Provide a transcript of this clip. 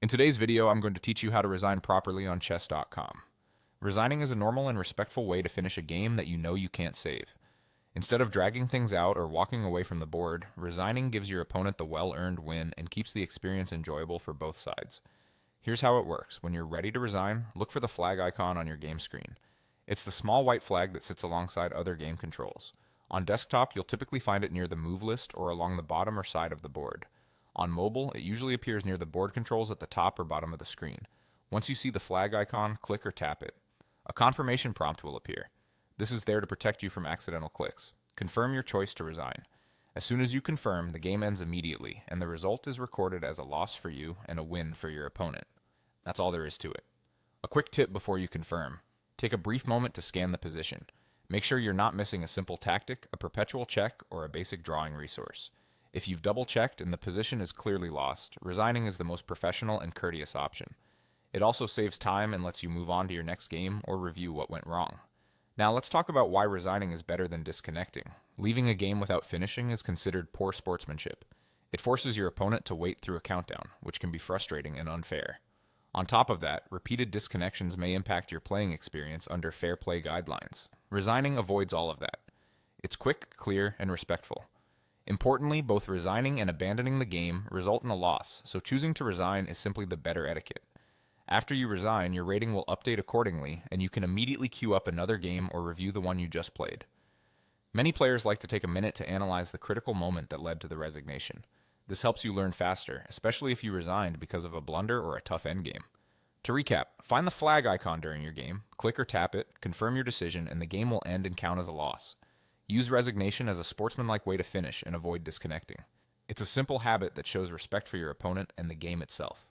In today's video, I'm going to teach you how to resign properly on chess.com. Resigning is a normal and respectful way to finish a game that you know you can't save. Instead of dragging things out or walking away from the board, resigning gives your opponent the well-earned win and keeps the experience enjoyable for both sides. Here's how it works. When you're ready to resign, look for the flag icon on your game screen. It's the small white flag that sits alongside other game controls. On desktop, you'll typically find it near the move list or along the bottom or side of the board. On mobile, it usually appears near the board controls at the top or bottom of the screen. Once you see the flag icon, click or tap it. A confirmation prompt will appear. This is there to protect you from accidental clicks. Confirm your choice to resign. As soon as you confirm, the game ends immediately, and the result is recorded as a loss for you and a win for your opponent. That's all there is to it. A quick tip before you confirm. Take a brief moment to scan the position. Make sure you're not missing a simple tactic, a perpetual check, or a basic drawing resource. If you've double-checked and the position is clearly lost, resigning is the most professional and courteous option. It also saves time and lets you move on to your next game or review what went wrong. Now let's talk about why resigning is better than disconnecting. Leaving a game without finishing is considered poor sportsmanship. It forces your opponent to wait through a countdown, which can be frustrating and unfair. On top of that, repeated disconnections may impact your playing experience under fair play guidelines. Resigning avoids all of that. It's quick, clear, and respectful. Importantly, both resigning and abandoning the game result in a loss, so choosing to resign is simply the better etiquette. After you resign, your rating will update accordingly, and you can immediately queue up another game or review the one you just played. Many players like to take a minute to analyze the critical moment that led to the resignation. This helps you learn faster, especially if you resigned because of a blunder or a tough endgame. To recap, find the flag icon during your game, click or tap it, confirm your decision, and the game will end and count as a loss. Use resignation as a sportsmanlike way to finish and avoid disconnecting. It's a simple habit that shows respect for your opponent and the game itself.